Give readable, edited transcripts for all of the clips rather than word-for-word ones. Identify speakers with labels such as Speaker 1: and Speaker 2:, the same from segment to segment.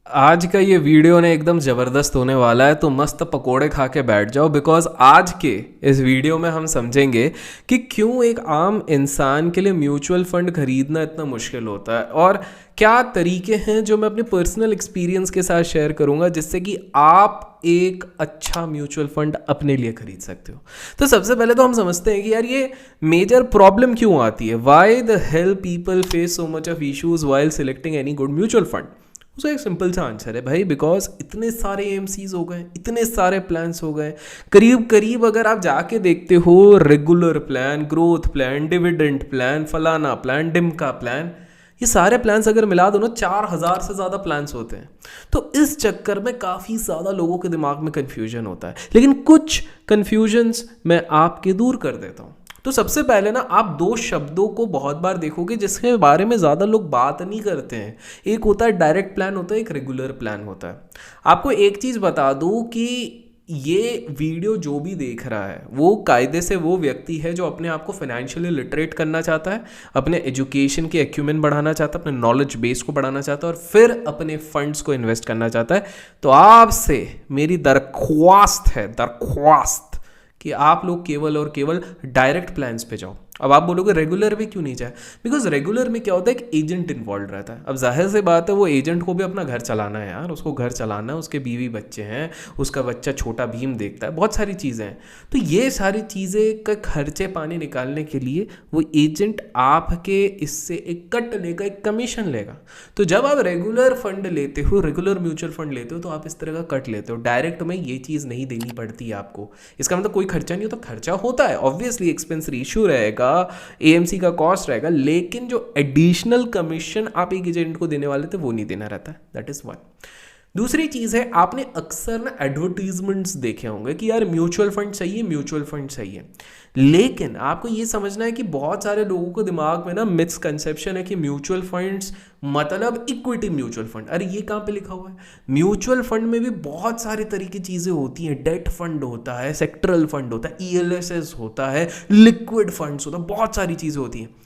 Speaker 1: आज का ये वीडियो ने एकदम ज़बरदस्त होने वाला है, तो मस्त पकोड़े खा के बैठ जाओ। बिकॉज आज के इस वीडियो में हम समझेंगे कि क्यों एक आम इंसान के लिए म्यूचुअल फंड खरीदना इतना मुश्किल होता है और क्या तरीके हैं जो मैं अपने पर्सनल एक्सपीरियंस के साथ शेयर करूंगा जिससे कि आप एक अच्छा म्यूचुअल फंड अपने लिए खरीद सकते हो। तो सबसे पहले तो हम समझते हैं कि यार ये मेजर प्रॉब्लम क्यों आती है, why the hell people face so much of issues while selecting any good mutual fund. उसका एक सिंपल सा आंसर है भाई, बिकॉज इतने सारे एमसीज हो गए, इतने सारे प्लान्स हो गए, करीब करीब अगर आप जाके देखते हो regular plan, growth plan, dividend plan, फलाना प्लान, डिमका प्लान, ये सारे प्लान्स अगर मिला दो ना 4,000 से ज़्यादा प्लान्स होते हैं। तो इस चक्कर में काफ़ी ज़्यादा लोगों के दिमाग में कन्फ्यूजन होता है, लेकिन कुछ कन्फ्यूजन्स मैं आपके दूर कर देता हूँ। तो सबसे पहले ना आप दो शब्दों को बहुत बार देखोगे जिसके बारे में ज़्यादा लोग बात नहीं करते हैं। एक होता है डायरेक्ट प्लान होता है, एक रेगुलर प्लान होता है। आपको एक चीज़ बता दूं कि ये वीडियो जो भी देख रहा है वो कायदे से वो व्यक्ति है जो अपने आप को फाइनेंशियली लिटरेट करना चाहता है, अपने एजुकेशन के एक्यूमेंट बढ़ाना चाहता है, अपने नॉलेज बेस को बढ़ाना चाहता है और फिर अपने फंड्स को इन्वेस्ट करना चाहता है। तो आपसे मेरी दरख्वास्त कि आप लोग केवल और केवल डायरेक्ट प्लान्स पे जाओ। अब आप बोलोगे रेगुलर में क्यों नहीं जाए? बिकॉज रेगुलर में क्या होता है, एक एजेंट इन्वॉल्व रहता है। अब जाहिर सी बात है वो एजेंट को भी अपना घर चलाना है यार, उसको घर चलाना है, उसके बीवी बच्चे हैं, उसका बच्चा छोटा भीम देखता है, बहुत सारी चीज़ें हैं। तो ये सारी चीज़ें का खर्चे पानी निकालने के लिए वो एजेंट आपके इससे एक कट लेगा, एक कमीशन लेगा। तो जब आप रेगुलर फंड लेते हो, रेगुलर म्यूचुअल फंड लेते हो, तो आप इस तरह का कट लेते हो। डायरेक्ट में ये चीज़ नहीं देनी पड़ती है आपको। इसका मतलब कोई खर्चा नहीं होता, खर्चा होता है, ऑब्वियसली एक्सपेंस रेशियो रहेगा, एएमसी का कॉस्ट रहेगा, लेकिन जो एडिशनल कमीशन आप एक एजेंट को देने वाले थे वो नहीं देना रहता है। That is one. दूसरी चीज़ है, आपने अक्सर ना एडवर्टीजमेंट्स देखे होंगे कि यार म्यूचुअल फंड चाहिए, म्यूचुअल फंड चाहिए। लेकिन आपको ये समझना है कि बहुत सारे लोगों को दिमाग में ना मिसकंसेप्शन है कि म्यूचुअल फंड्स मतलब इक्विटी म्यूचुअल फंड। अरे ये कहाँ पे लिखा हुआ है? म्यूचुअल फंड में भी बहुत सारी तरह की चीज़ें होती हैं। डेट फंड होता है, सेक्टरल फंड होता है, ईएलएसएस होता है, लिक्विड फंड्स होता है, बहुत सारी चीज़ें होती हैं।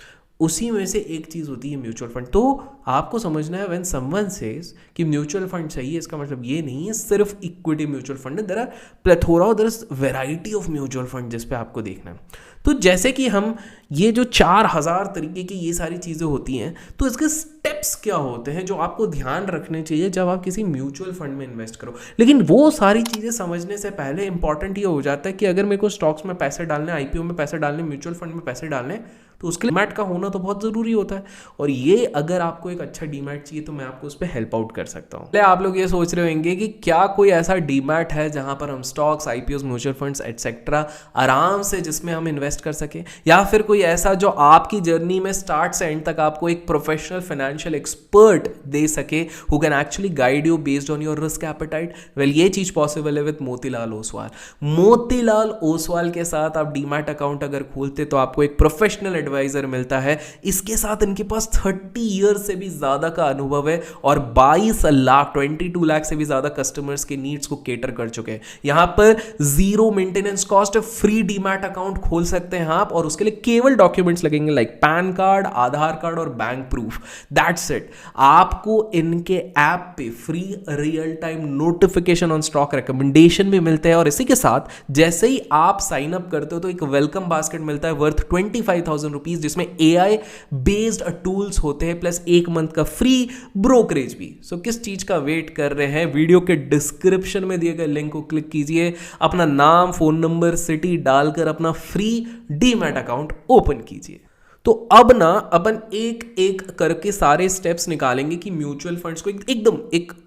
Speaker 1: उसी में से एक चीज़ होती है म्यूचुअल फंड। तो आपको समझना है व्हेन समवन सेज कि म्यूचुअल फंड चाहिए, इसका मतलब ये नहीं है सिर्फ इक्विटी म्यूचुअल फंड है। There are plethora, there is variety of mutual fund जिस पे आपको देखना है। तो जैसे कि हम ये जो 4,000 तरीके की ये सारी चीज़ें होती हैं, तो इसके स्टेप्स क्या होते हैं जो आपको ध्यान रखने चाहिए जब आप किसी म्यूचुअल फंड में इन्वेस्ट करो। लेकिन वो सारी चीज़ें समझने से पहले इंपॉर्टेंट ये हो जाता है कि अगर मेरे को स्टॉक्स में पैसे डालने, आईपीओ में पैसे डालने, म्यूचुअल फंड में पैसे डालने, तो उसके लिए डीमैट का होना तो बहुत ज़रूरी होता है। और ये अगर आपको एक अच्छा डीमैट चाहिए तो मैं आपको उस पर हेल्प आउट कर सकता हूँ। आप लोग ये सोच रहे होंगे कि क्या कोई ऐसा डीमैट है जहाँ पर हम stocks, IPO, mutual funds etcetera आराम से जिसमें हम इन्वेस्ट कर सकें, या फिर कोई ऐसा जो आपकी जर्नी में स्टार्ट से एंड तक आपको एक प्रोफेशनल फाइनेंशियल एक्सपर्ट दे सके, who can actually guide you based on your risk appetite. Well, ये चीज़ पॉसिबल है विद मोतीलाल ओसवाल। मोतीलाल ओसवाल के साथ आप डीमैट अकाउंट अगर खोलते तो आपको एक प्रोफेशनल एडवाइजर मिलता है। इसके साथ इनके पास 30 ईयर्स से भी ज़्यादा का अनुभव है और 22 लाख से भी ज़्यादा कस्टमर्स के नीड्स को केटर कर चुके हैं। यहाँ पर zero maintenance cost, free demat account खोल सकते हैं आप, और उसके लिए केवल डॉक्यूमेंट्स लगेंगे लाइक पैन कार्ड, आधार कार्ड और बैंक प्रूफ। That's it. आपको इनके ऐप पे free real time notification on stock recommendation भी मिलते हैं, और इसी के साथ जैसे ही आप साइन अप करते हो तो एक वेलकम बास्केट मिलता है वर्थ 25,000 रुपीज, जिसमें एआई बेस्ड टूल्स होते हैं प्लस 1 मंथ का फ्री ब्रोकरेज भी। सो किस चीज का वेट कर रहे हैं? वीडियो के डिस्क्रिप्शन में दिए गए लिंक को क्लिक कीजिए, अपना नाम, फोन नंबर, सिटी डालकर अपना फ्री डीमैट अकाउंट ओपन कीजिए। तो अब ना अपन एक एक करके सारे स्टेप्स निकालेंगे कि म्यूचुअल फंड्स को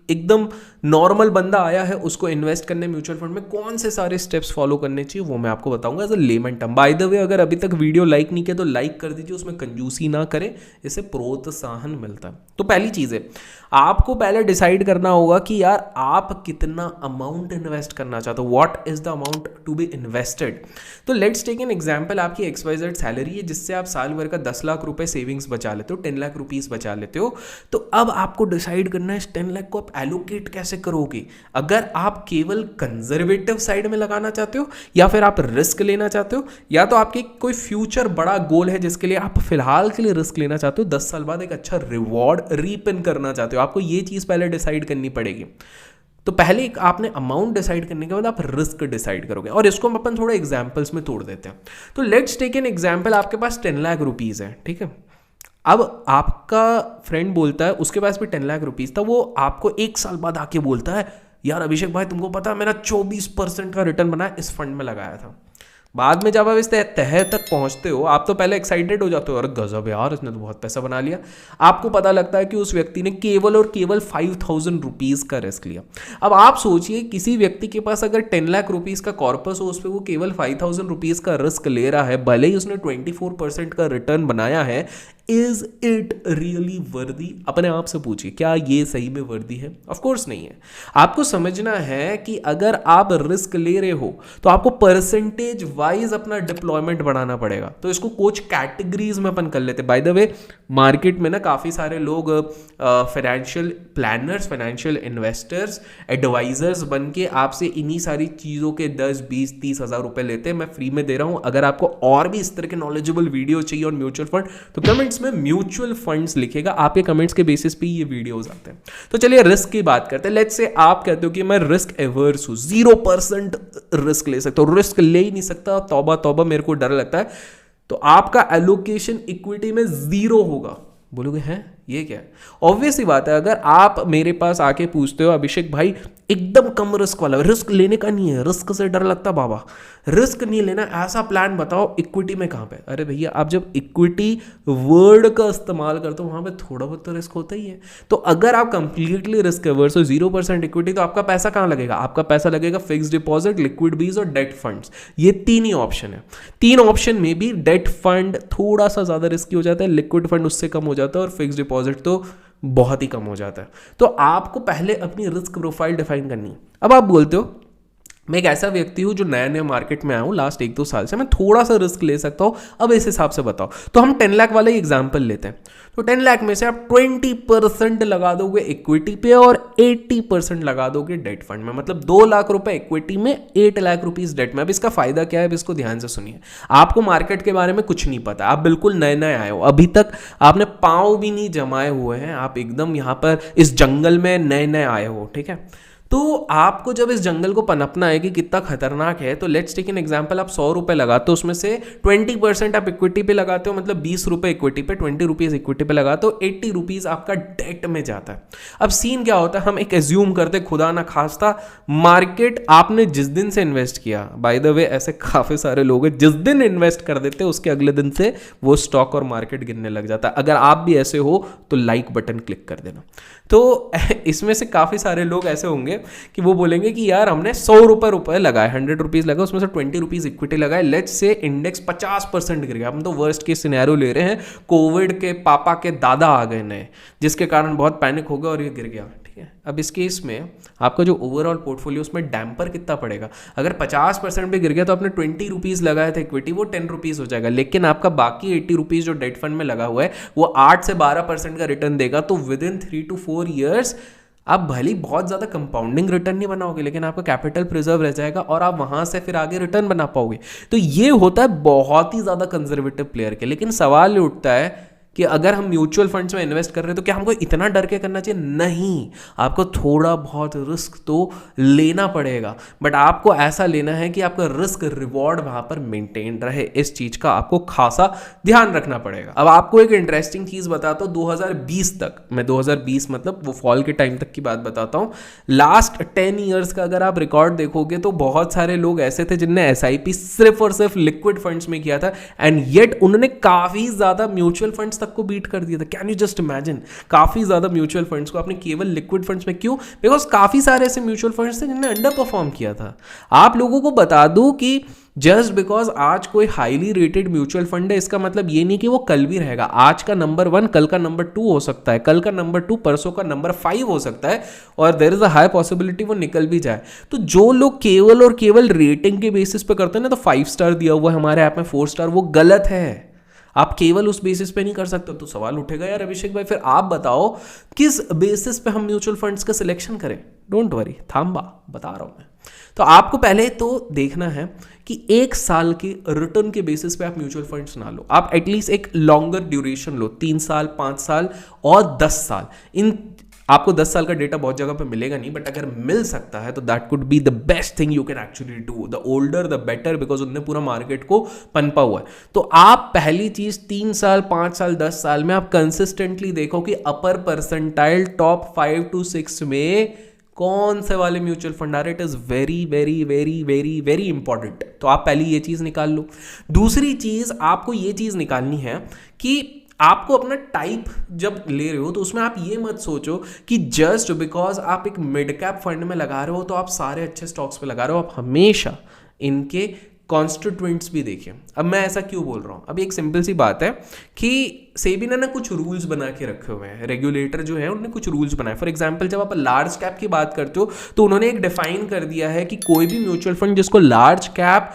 Speaker 1: एकदम नॉर्मल बंदा आया है उसको इन्वेस्ट करने म्यूचुअल फंड में कौन से सारे स्टेप्स फॉलो करने चाहिए वो मैं आपको बताऊंगा as a layman term. By the way, अगर अभी तक वीडियो लाइक नहीं किया तो लाइक कर दीजिए, उसमें कंजूसी ना करें, इससे प्रोत्साहन मिलता है। तो पहली चीज़ है, आपको पहले डिसाइड करना होगा कि यार आप कितना अमाउंट इन्वेस्ट करना चाहते हो, what is the amount to be invested. तो लेट्स टेक एन एग्जांपल, आपकी XYZ सैलरी है जिससे आप साल भर का 10 लाख रुपए सेविंग्स बचा लेते हो, 10 लाख रुपीस बचा लेते हो, तो अब आपको डिसाइड करना है इस 10 लाख को आप एलोकेट कैसे करोगे। अगर आप केवल कंजर्वेटिव साइड में लगाना चाहते हो या फिर आप रिस्क लेना चाहते हो, या तो आपके कोई फ्यूचर बड़ा गोल है जिसके लिए आप फिलहाल के लिए रिस्क लेना चाहते हो, 10 साल बाद एक अच्छा रिवॉर्ड रीपिन करना चाहते हो, आपको ये चीज पहले डिसाइड करनी पड़ेगी। तो पहले एक आपने अमाउंट डिसाइड करने के बाद आप रिस्क डिसाइड करोगे, और इसको हम अपन थोड़े एग्जांपल्स में तोड़ देते हैं। तो लेट्स टेक एन एग्जांपल, आपके पास 10 लाख रुपीस है, ठीक है। अब आपका फ्रेंड बोलता है उसके पास भी 10 लाख रुपीस था, वो आपको 1 साल बाद आके बोलता है यार अभिषेक भाई तुमको पता है मेरा 24% का रिटर्न बना, इस फंड में लगाया था। बाद में जब आप इस तह तक पहुंचते हो, आप तो पहले एक्साइटेड हो जाते हो, अरे गजब यार इसने तो बहुत पैसा बना लिया। आपको पता लगता है कि उस व्यक्ति ने केवल और केवल 5,000 रुपीज का रिस्क लिया। अब आप सोचिए किसी व्यक्ति के पास अगर 10 लाख रुपीज का कॉर्पस हो, उस पर वो केवल 5,000 रुपीज का रिस्क ले रहा है, भले ही उसने 24% का रिटर्न बनाया है, इज इट रियली वर्दी? अपने आप से पूछिए, क्या ये सही में वर्दी है? ऑफ कोर्स नहीं है। आपको समझना है कि अगर आप रिस्क ले रहे हो तो आपको परसेंटेज वाइज अपना डिप्लॉयमेंट बढ़ाना पड़ेगा। तो इसको कुछ कैटेगरीज में अपन कर लेते। बाय द वे मार्केट में ना काफी सारे लोग financial planners, financial investors, advisers बन के आपसे इन्हीं सारी चीजों के 10, 20, 30 हजार रुपए लेते हैं। मैं फ्री में दे रहा हूं। अगर आपको और भी इस तरह के नॉलेजेबल वीडियो चाहिए और म्यूचुअल फंड, तो कमेंट्स में म्यूचुअल फंड्स लिखेगा, आपके कमेंट्स के बेसिस पे ये वीडियोस आते हैं। तो चलिए रिस्क की बात करते हैं। लेट्स से आप कहते हो कि मैं रिस्क एवर्स हूं, 0% रिस्क ले सकता हूं, रिस्क ले ही नहीं सकता, तौबा तौबा मेरे को डर लगता है। तो आपका एलोकेशन इक्विटी में 0 होगा। बोलोगे हैं ये क्या है? ऑब्वियस सी बात है। अगर आप मेरे पास आके पूछते हो अभिषेक भाई एकदम कम रिस्क वाला, रिस्क लेने का नहीं है, रिस्क से डर लगता बाबा, रिस्क नहीं लेना, ऐसा प्लान बताओ इक्विटी में कहां पे? अरे भैया आप जब इक्विटी वर्ड का इस्तेमाल करते हो वहां पे थोड़ा बहुत तो रिस्क होता ही है। तो अगर आप कंप्लीटली रिस्क अवर्स हो, 0% इक्विटी, तो आपका पैसा कहां लगेगा? आपका पैसा लगेगा फिक्स डिपॉजिट, लिक्विड बीज और डेट फंड्स। ये 3 ही ऑप्शन है। 3 ऑप्शन में भी डेट फंड थोड़ा सा ज्यादा रिस्की हो जाता है, लिक्विड फंड उससे कम हो जाता है, और फिक्स डिपॉजिट तो बहुत ही कम हो जाता है। तो आपको पहले अपनी रिस्क प्रोफाइल डिफाइन करनी है। अब आप बोलते हो मैं एक ऐसा व्यक्ति हूं जो नया नया मार्केट में आया हूं, लास्ट 1-2 साल से मैं थोड़ा सा रिस्क ले सकता हूं, अब इस हिसाब से बताओ। तो हम 10 लाख वाला ही एग्जांपल लेते हैं। तो 10 लाख में से आप 20% लगा दोगे इक्विटी पे और 80% लगा दोगे डेट फंड में, मतलब 2 लाख रुपए इक्विटी में, 8 लाख रुपीस डेट में। अब इसका फायदा क्या है, अब इसको ध्यान से सुनिए। आपको मार्केट के बारे में कुछ नहीं पता, आप बिल्कुल नए नए आए हो, अभी तक आपने पांव भी नहीं जमाए हुए हैं, आप एकदम यहां पर इस जंगल में नए नए आए हो, ठीक है। तो आपको जब इस जंगल को पनपना है कि कितना खतरनाक है, तो लेट्स टेक एन एग्जांपल, आप 100 रुपए लगाते हो, उसमें से 20% आप इक्विटी पे लगाते हो, मतलब 20 रुपए इक्विटी पे, 20 रुपीज इक्विटी पे लगाते हो, 80 रुपीज आपका डेट में जाता है। अब सीन क्या होता है, हम एक एज्यूम करते, खुदा ना खास्ता मार्केट आपने जिस दिन से इन्वेस्ट किया, बाय द वे ऐसे काफी सारे लोग हैं जिस दिन इन्वेस्ट कर देते उसके अगले दिन से वो स्टॉक और मार्केट गिरने लग जाता है। अगर आप भी ऐसे हो तो लाइक बटन क्लिक कर देना। तो इसमें से काफी सारे लोग ऐसे होंगे कि वो बोलेंगे कि यार हमने 100 रुपए लगाए, 100 रुपीज लगाए, उसमें से 20 रुपीज इक्विटी लगाए, लेट्स से इंडेक्स 50% गिर गया। हम तो वर्स्ट केस सिनेरियो ले रहे हैं, कोविड के पापा के दादा आ गए नए, जिसके कारण बहुत पैनिक हो गया और ये गिर गया, ठीक है। अब इस केस में आपका जो ओवरऑल पोर्टफोलियो उसमें डैम्पर कितना पड़ेगा? अगर 50% भी गिर गया तो आपने 20 रुपीज लगाया था इक्विटी, वो 10 रुपीज हो जाएगा, लेकिन आपका बाकी 80 रुपीज जो डेट फंड में लगा हुआ है वो 8 से 12% का रिटर्न देगा। तो विद इन 3 to 4 ईयर्स आप भले बहुत ज्यादा कंपाउंडिंग रिटर्न नहीं बनाओगे, लेकिन आपका कैपिटल प्रिजर्व रह जाएगा और आप वहां से फिर आगे रिटर्न बना पाओगे। तो ये होता है बहुत ही ज्यादा कंजर्वेटिव प्लेयर के। लेकिन सवाल ये उठता है कि अगर हम म्यूचुअल फंड्स में इन्वेस्ट कर रहे हैं तो क्या हमको इतना डर के करना चाहिए? नहीं, आपको थोड़ा बहुत रिस्क तो लेना पड़ेगा, बट आपको ऐसा लेना है कि आपका रिस्क रिवॉर्ड वहां पर मेंटेन रहे। इस चीज का आपको खासा ध्यान रखना पड़ेगा। अब आपको एक इंटरेस्टिंग चीज बताता हूं, 2020 तक, मैं 2020 मतलब वो फॉल के टाइम तक की बात बताता हूं, लास्ट 10 ईयर्स का अगर आप रिकॉर्ड देखोगे तो बहुत सारे लोग ऐसे थे जिनने एसआईपी सिर्फ और सिर्फ लिक्विड फंड्स में किया था, एंड येट उन्होंने काफी ज्यादा म्यूचुअल फंड्स तक को बीट कर दिया था। कैन यू जस्ट इमेजिन, काफी ज्यादा म्यूचुअल फंड्स को आपने केवल लिक्विड फंड्स में। क्यों? बिकॉज काफी सारे ऐसे म्यूचुअल फंड्स थे जिन्होंने अंडर परफॉर्म किया था। आप लोगों को बता दूं कि जस्ट बिकॉज आज कोई हाईली रेटेड म्यूचुअल फंड है, इसका मतलब ये नहीं कि वो कल भी रहेगा। आज का नंबर 1 कल का नंबर 2 हो सकता है, कल का नंबर 2 परसों का नंबर 5 हो सकता है, और there is a high possibility वो निकल भी जाए। तो जो लोग केवल और केवल रेटिंग के बेसिस पे करते हैं ना, तो 5 स्टार दिया हुआ है हमारे ऐप में, 4 स्टार, वो गलत है। आप केवल उस बेसिस पे नहीं कर सकते। तो सवाल उठेगा यार अभिषेक भाई, फिर आप बताओ किस बेसिस पे हम म्यूचुअल फंड्स का सिलेक्शन करें। डोंट वरी, थांबा, बता रहा हूं मैं। तो आपको पहले तो देखना है कि 1 साल के रिटर्न के बेसिस पे आप म्यूचुअल फंड्स ना लो, आप एटलीस्ट एक लॉन्गर ड्यूरेशन लो, 3 साल, 5 साल और 10 साल। इन आपको 10 साल का डेटा बहुत जगह पे मिलेगा नहीं, बट अगर मिल सकता है तो that could be the best thing you can actually do. The older the better, because उनने पूरा मार्केट को पनपा हुआ है। तो आप पहली चीज 3 साल, 5 साल, 10 साल में आप कंसिस्टेंटली देखो कि अपर परसेंटाइल टॉप 5 to 6 में कौन से वाले म्यूचुअल फंड आ रहे। It is very very very very very important. तो आप पहली ये चीज निकाल लो। दूसरी चीज आपको ये चीज निकालनी है कि आपको अपना टाइप जब ले रहे हो तो उसमें आप ये मत सोचो कि जस्ट बिकॉज आप एक मिड कैप फंड में लगा रहे हो तो आप सारे अच्छे स्टॉक्स पे लगा रहे हो। आप हमेशा इनके कॉन्स्टिट्यूएंट्स भी देखिए। अब मैं ऐसा क्यों बोल रहा हूँ, अभी एक सिंपल सी बात है कि सेबी ने ना कुछ रूल्स बना के रखे हुए हैं, रेगुलेटर जो है उन्होंने कुछ रूल्स बनाए। फॉर एग्जांपल जब आप लार्ज कैप की बात करते हो तो उन्होंने एक डिफाइन कर दिया है कि कोई भी म्यूचुअल फंड जिसको लार्ज कैप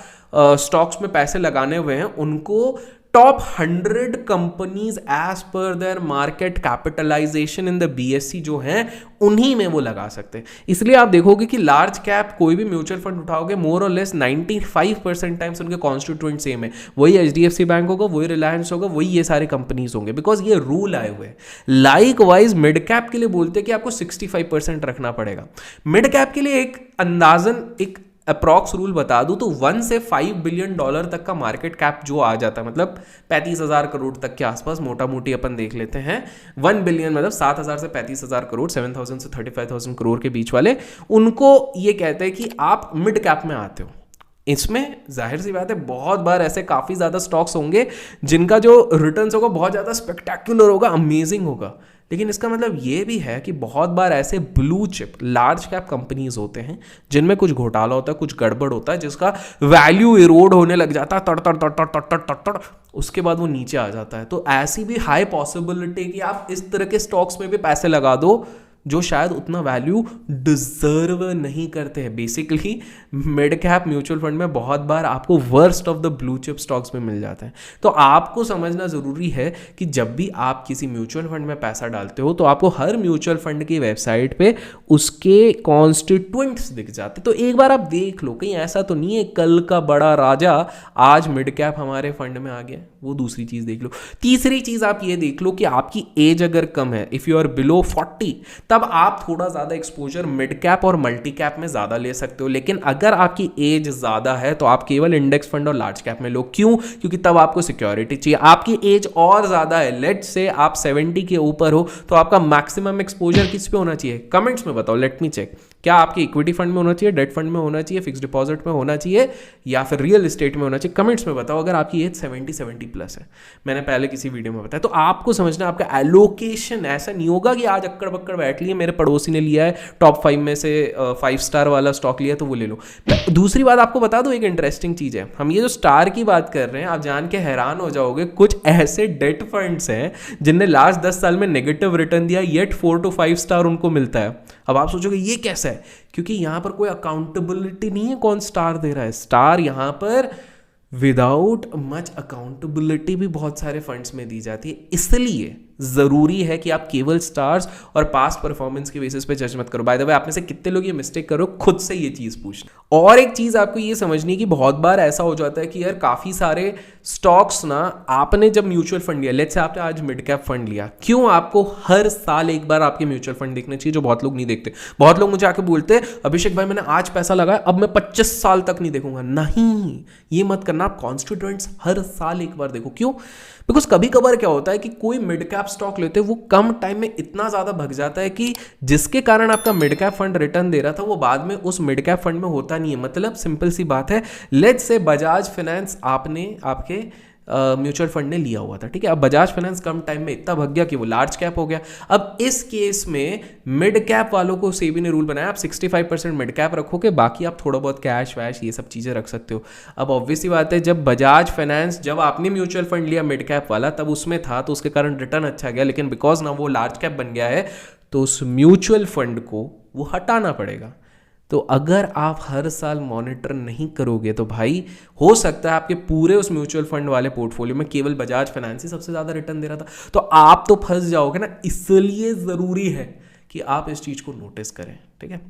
Speaker 1: स्टॉक्स में पैसे लगाने हुए हैं उनको top 100 companies as per their market capitalization in the BSC जो हैं उन्हीं में वो लगा सकते हैं। इसलिए आप देखोगे कि लार्ज कैप कोई भी म्यूचुअल फंड उठाओगे मोर और लेस 95% टाइम्स उनके कॉन्स्टिट्यूएंट सेम है। वही एचडीएफसी बैंक होगा, वही रिलायंस होगा, वही ये सारे कंपनीज होंगे, बिकॉज ये रूल आए हुए हैं। लाइक वाइज मिड कैप के लिए बोलते हैं कि आपको 65% रखना पड़ेगा। मिड कैप के लिए एक अंदाजन एक अप्रॉक्स रूल बता दूं तो 1 से 5 बिलियन डॉलर तक का मार्केट कैप जो आ जाता है, मतलब 35,000 करोड़ तक के आसपास, मोटा मोटी अपन देख लेते हैं। 1 बिलियन मतलब 7,000 से 35,000 करोड़, 7,000 से 35,000 करोड़ के बीच वाले, उनको ये कहते हैं कि आप मिड कैप में आते हो। इसमें जाहिर सी बात है बहुत बार ऐसे काफ़ी ज़्यादा स्टॉक्स होंगे जिनका जो रिटर्न्स होगा बहुत ज़्यादा स्पेक्टेक्युलर होगा, अमेजिंग होगा, लेकिन इसका मतलब ये भी है कि बहुत बार ऐसे blue chip large cap companies होते हैं जिनमें कुछ घोटाला होता है, कुछ गड़बड़ होता है, जिसका वैल्यू इरोड होने लग जाता है तड़ तड़ तड़ तड़ तड़ तड़ तड़, उसके बाद वो नीचे आ जाता है। तो ऐसी भी हाई पॉसिबिलिटी कि आप इस तरह के स्टॉक्स में भी पैसे लगा दो जो शायद उतना वैल्यू डिजर्व नहीं करते हैं। Basically mid cap mutual fund में बहुत बार आपको worst of the blue chip stocks में मिल जाते हैं। तो आपको समझना ज़रूरी है कि जब भी आप किसी म्यूचुअल फंड में पैसा डालते हो तो आपको हर म्यूचुअल फंड की वेबसाइट पे उसके कॉन्स्टिट्यूएंट्स दिख जाते। तो एक बार आप देख लो, कहीं ऐसा तो नहीं है कल का बड़ा राजा आज मिड कैप हमारे फंड में आ गया, वो दूसरी चीज़ देख लो। तीसरी चीज़ आप ये देख लो कि आपकी एज अगर कम है, इफ़ यू आर बिलो 40, तब आप थोड़ा ज्यादा एक्सपोजर मिड कैप और मल्टी कैप में ज्यादा ले सकते हो। लेकिन अगर आपकी एज ज्यादा है तो आप केवल इंडेक्स फंड और लार्ज कैप में लो। क्यों? क्योंकि तब आपको सिक्योरिटी चाहिए। आपकी एज और ज्यादा है, लेट्स से आप 70 के ऊपर हो, तो आपका मैक्सिमम एक्सपोजर किस पे होना चाहिए? कमेंट्स में बताओ, लेट मी चेक। क्या आपके इक्विटी फंड में होना चाहिए, डेट फंड में होना चाहिए, फिक्स डिपॉजिट में होना चाहिए, या फिर रियल एस्टेट में होना चाहिए? कमेंट्स में बताओ अगर आपकी एज 70 प्लस है। मैंने पहले किसी वीडियो में बताया। तो आपको समझना आपका एलोकेशन ऐसा नहीं होगा कि आज अक्कड़ बक्कड़ बैठ लिए, मेरे पड़ोसी ने लिया है टॉप 5 में से 5 स्टार वाला स्टॉक लिया तो वो ले लो। दूसरी बात आपको बता दो, एक इंटरेस्टिंग चीज है, हम ये जो स्टार की बात कर रहे हैं आप जान के हैरान हो जाओगे, कुछ ऐसे डेट फंड्स हैं जिनने लास्ट 10 साल में नेगेटिव रिटर्न दिया, येट 4 to 5 स्टार उनको मिलता है। अब आप सोचोगे ये कैसा है? क्योंकि यहां पर कोई अकाउंटेबिलिटी नहीं है कौन स्टार दे रहा है। स्टार यहां पर विदाउट मच अकाउंटेबिलिटी भी बहुत सारे फंड्स में दी जाती है। इसलिए जरूरी है कि आप केवल स्टार्स और पास्ट परफॉर्मेंस के बेसिस पे जज मत करो। बाय द वे, आप में से कितने लोग ये मिस्टेक करो, खुद से ये चीज पूछना। और एक चीज आपको ये समझनी है कि बहुत बार ऐसा हो जाता है कि यार काफी सारे स्टॉक्स ना, आपने जब म्यूचुअल फंड लिया, लेट्स से आपने आज मिड कैप फंड लिया, क्यों आपको हर साल एक बार आपके म्यूचुअल फंड देखने चाहिए, जो बहुत लोग नहीं देखते। बहुत लोग मुझे आके बोलते हैं अभिषेक भाई मैंने आज पैसा लगाया, अब मैं 25 साल तक नहीं देखूंगा। नहीं, ये मत करना। आप कॉन्स्टिट्यूएंट्स हर साल एक बार देखो। क्यों? बिकॉज कभी कभार क्या होता है कि कोई मिड कैप स्टॉक लेते हैं, वो कम टाइम में इतना ज्यादा भग जाता है कि जिसके कारण आपका मिड कैप फंड रिटर्न दे रहा था वो बाद में उस मिड कैप फंड में होता नहीं है। मतलब सिंपल सी बात है, लेट्स से बजाज फाइनेंस आपने आपके म्यूचुअल फंड ने लिया हुआ था, ठीक है। अब बजाज फाइनेंस कम टाइम में इतना भग गया कि वो लार्ज कैप हो गया। अब इस केस में मिड कैप वालों को सेबी ने रूल बनाया, आप 65% मिड कैप रखोगे, बाकी आप थोड़ा बहुत कैश वैश ये सब चीज़ें रख सकते हो। अब ऑब्वियसली बात है, जब बजाज फाइनेंस, जब आपने म्यूचुअल फंड लिया मिड कैप वाला, तब उसमें था तो उसके कारण रिटर्न अच्छा गया, लेकिन बिकॉज ना वो लार्ज कैप बन गया है तो उस म्यूचुअल फंड को वो हटाना पड़ेगा। तो अगर आप हर साल मॉनिटर नहीं करोगे तो भाई हो सकता है आपके पूरे उस म्यूचुअल फंड वाले पोर्टफोलियो में केवल बजाज फाइनेंस ही सबसे ज़्यादा रिटर्न दे रहा था, तो आप तो फंस जाओगे ना। इसलिए ज़रूरी है कि आप इस चीज़ को नोटिस करें, ठीक है।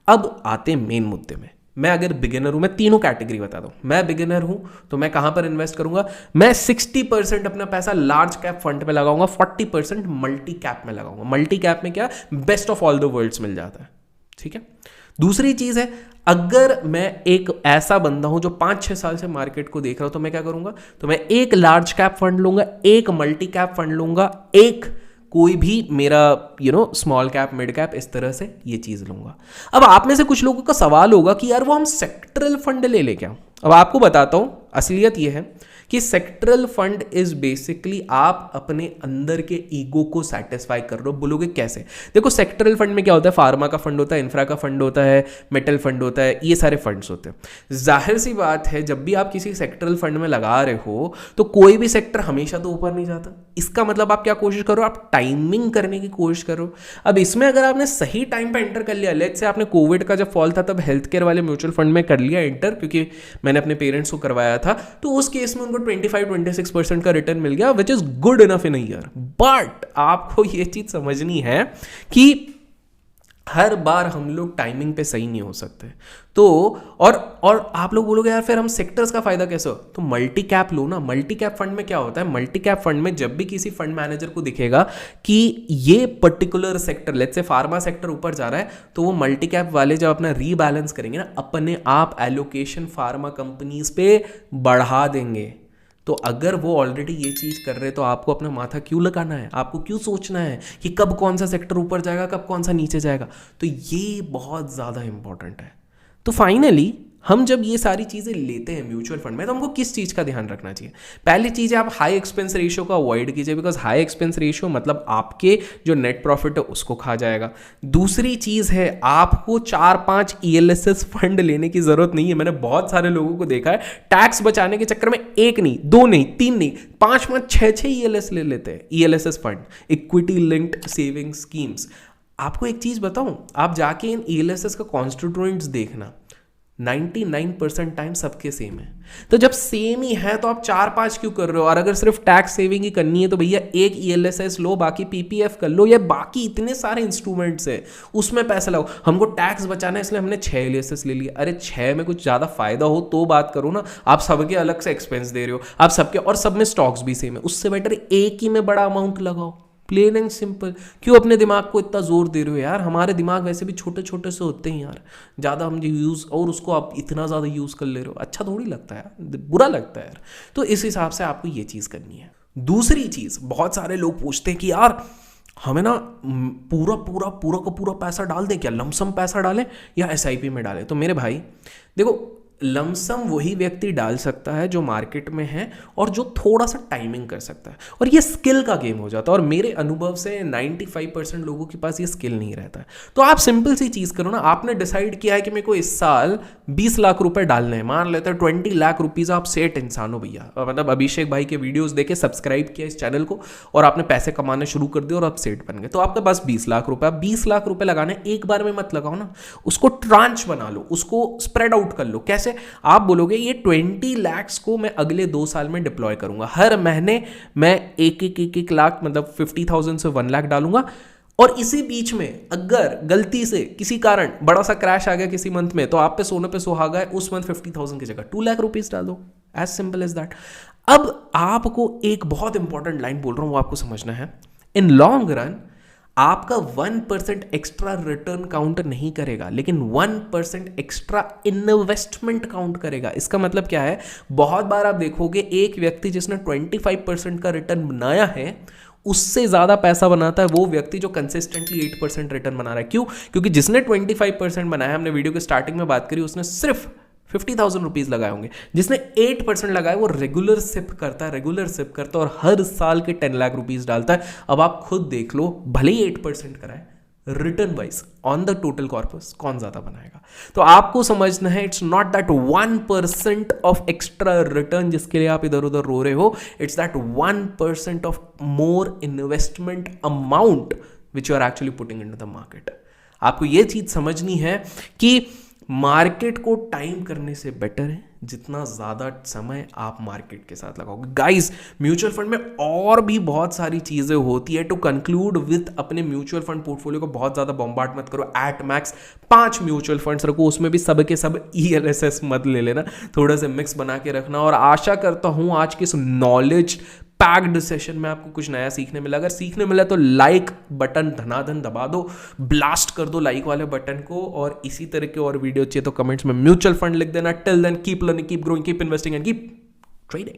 Speaker 1: अब आते हैं मेन मुद्दे में। मैं अगर बिगिनर हूं, मैं तीनों कैटेगरी बता दूं। मैं बिगिनर हूं तो मैं कहां पर इन्वेस्ट करूंगा? मैं 60% अपना पैसा लार्ज कैप फंड में लगाऊंगा, 40% मल्टी कैप में लगाऊंगा। मल्टी कैप में क्या, best of all the worlds मिल जाता है, ठीक है। दूसरी चीज है, अगर मैं एक ऐसा बंदा हूं जो 5-6 साल से मार्केट को देख रहा हूं, तो मैं क्या करूंगा? तो मैं एक लार्ज कैप फंड लूंगा, एक मल्टी कैप फंड लूंगा, एक कोई भी मेरा स्मॉल कैप मिड कैप, इस तरह से ये चीज लूंगा। अब आप में से कुछ लोगों का सवाल होगा कि यार वो हम सेक्टरल फंड ले क्या? अब आपको बताता हूं, असलियत ये है कि सेक्टरल फंड इज बेसिकली आप अपने अंदर के ईगो को सेटिस्फाई कर रहे हो। बोलोगे कैसे? देखो, सेक्टरल फंड में क्या होता है, फार्मा का फंड होता है, इंफ्रा का फंड होता है, मेटल फंड होता है, ये सारे फंड्स होते हैं। जाहिर सी बात है, जब भी आप किसी सेक्टरल फंड में लगा रहे हो तो कोई भी सेक्टर हमेशा तो ऊपर नहीं जाता। इसका मतलब आप क्या कोशिश करो, आप टाइमिंग करने की कोशिश करो। अब इसमें अगर आपने सही टाइम पे एंटर कर लिया, लेट्स से आपने कोविड का जब फॉल था तब हेल्थ केयर वाले म्यूचुअल फंड में कर लिया एंटर, क्योंकि मैंने अपने पेरेंट्स को करवाया था, तो उस केस में उनको 25-26% का रिटर्न मिल गया, which is good enough in a year. But आपको ये चीज समझनी है कि हर बार हम लोग टाइमिंग पे सही नहीं हो सकते। तो और आप लोग बोलोगे यार फिर हम सेक्टर्स का फायदा कैसे हो? तो मल्टी कैप लो ना। मल्टी कैप फंड में क्या होता है, मल्टी कैप फंड में जब भी किसी फंड मैनेजर को दिखेगा कि ये particular sector, let's say pharma sector ऊपर जा रहा है, तो वो मल्टी कैप वाले जब अपना रीबैलेंस करेंगे ना, अपने आप एलोकेशन फार्मा कंपनीज पे बढ़ा देंगे। तो अगर वो ऑलरेडी ये चीज़ कर रहे, तो आपको अपना माथा क्यों लगाना है? आपको क्यों सोचना है कि कब कौन सा सेक्टर ऊपर जाएगा, कब कौन सा नीचे जाएगा? तो ये बहुत ज़्यादा इंपॉर्टेंट है। तो फाइनली हम जब ये सारी चीज़ें लेते हैं म्यूचुअल फंड में, तो हमको किस चीज़ का ध्यान रखना चाहिए? पहली चीज़ है, आप हाई एक्सपेंस रेशियो को अवॉइड कीजिए, बिकॉज हाई एक्सपेंस रेशियो मतलब आपके जो नेट प्रॉफिट है उसको खा जाएगा। दूसरी चीज़ है, आपको 4-5 ELSS फंड लेने की जरूरत नहीं है। मैंने बहुत सारे लोगों को देखा है, टैक्स बचाने के चक्कर में 1 नहीं, 2 नहीं, 3 नहीं, 5-5, 6-6 ELS ले लेते हैं। ELSS fund, equity linked saving schemes. आपको एक चीज़ बताऊं, आप जाके इन ELSS का कॉन्स्टिट्यूएंट्स देखना, 99% टाइम सबके सेम है। तो जब सेम ही है तो आप 4-5 क्यों कर रहे हो? और अगर सिर्फ टैक्स सेविंग ही करनी है तो भैया एक ELSS लो, बाकी PPF कर लो, या बाकी इतने सारे इंस्ट्रूमेंट्स है उसमें पैसा लगाओ। हमको टैक्स बचाना है इसलिए हमने 6 ELSS ले लिया। अरे 6 में कुछ ज़्यादा फायदा हो तो बात करो ना। आप सबके अलग से एक्सपेंस दे रहे हो, आप सबके, और सब में स्टॉक्स भी सेम है। उससे बेटर एक ही में बड़ा अमाउंट लगाओ, प्लेन एंड सिंपल। क्यों अपने दिमाग को इतना जोर दे रहे हो यार? हमारे दिमाग वैसे भी छोटे छोटे से होते हैं यार, ज़्यादा हम यूज़, और उसको आप इतना ज़्यादा यूज़ कर ले रहे हो, अच्छा थोड़ी लगता है यार, बुरा लगता है यार। तो इस हिसाब से आपको ये चीज़ करनी है। दूसरी चीज़, बहुत सारे लोग पूछते हैं कि यार हमें ना पूरा पूरा पूरा का पूरा पैसा डाल दें क्या, लमसम पैसा डालें या SIP में डालें? तो मेरे भाई देखो, लमसम वही व्यक्ति डाल सकता है जो मार्केट में है और जो थोड़ा सा टाइमिंग कर सकता है, और ये स्किल का गेम हो जाता है। और मेरे अनुभव से 95% लोगों के पास ये स्किल नहीं रहता है। तो आप सिंपल सी चीज़ करो ना, आपने डिसाइड किया है कि मेरे को इस साल 20 लाख रुपए डालने हैं, मान लेते हैं 20 लाख रुपीज़। आप सेट इंसान हो भैया, मतलब अभिषेक भाई के वीडियोज़ देखे, सब्सक्राइब किया इस चैनल को, और आपने पैसे कमाने शुरू कर दिए और आप सेट बन गए। तो आपके पास 20 लाख रुपए, आप 20 लाख रुपए लगाने एक बार में मत लगाओ ना, उसको ट्रांच बना लो, उसको स्प्रेड आउट कर लो। कैसे? आप बोलोगे ये 20 लाख को मैं अगले 2 साल में डिप्लॉय करूंगा, हर महीने मैं एक लाख, मतलब 50,000 से 1 लाख डालूंगा। और इसी बीच में अगर गलती से किसी कारण बड़ा सा क्रैश आ गया किसी मंथ में, तो आप पे सोने पे सुहागा है, उस मंथ 50,000 की जगह 2 लाख रुपीज डाल दो, एज सिंपल एज दैट। अब आपको एक बहुत इंपॉर्टेंट लाइन बोल रहा हूं, वो आपको समझना है। इन लॉन्ग रन आपका 1% एक्स्ट्रा रिटर्न काउंट नहीं करेगा, लेकिन 1% एक्स्ट्रा इन्वेस्टमेंट काउंट करेगा। इसका मतलब क्या है? बहुत बार आप देखोगे एक व्यक्ति जिसने 25% का रिटर्न बनाया है, उससे ज्यादा पैसा बनाता है वो व्यक्ति जो कंसिस्टेंटली 8% रिटर्न बना रहा है। क्यों? क्योंकि जिसने 25% बनाया, हमने वीडियो के स्टार्टिंग में बात करी, उसने सिर्फ 50,000 रुपीज लगाए होंगे। जिसने 8% लगाए वो रेगुलर सिप करता है, और हर साल के 10 लाख रुपीज डालता है। अब आप खुद देख लो, भले ही 8% कराए, return wise on the total corpus कौन ज्यादा बनाएगा? तो आपको समझना है, it's not that 1% of extra return जिसके लिए आप इधर उधर रो रहे हो, it's that 1% of more investment amount which you are actually putting into the market. आपको यह चीज समझनी है कि मार्केट को टाइम करने से बेटर है जितना ज़्यादा समय आप मार्केट के साथ लगाओगे। गाइस, म्यूचुअल फंड में और भी बहुत सारी चीज़ें होती है। टू कंक्लूड विथ, अपने म्यूचुअल फंड पोर्टफोलियो को बहुत ज़्यादा बॉम्बार्ड मत करो। एट मैक्स 5 म्यूचुअल फंड्स रखो, उसमें भी सब के सब ELSS मत ले लेना, थोड़ा सा मिक्स बना के रखना। और आशा करता हूँ आज के इस नॉलेज पैक्ड सेशन में आपको कुछ नया सीखने मिला। अगर सीखने मिला तो लाइक बटन धनाधन दबा दो, ब्लास्ट कर दो लाइक वाले बटन को। और इसी तरह के और वीडियो चाहिए तो कमेंट्स में म्यूचुअल फंड लिख देना। Till then keep learning, keep growing, keep investing and keep trading.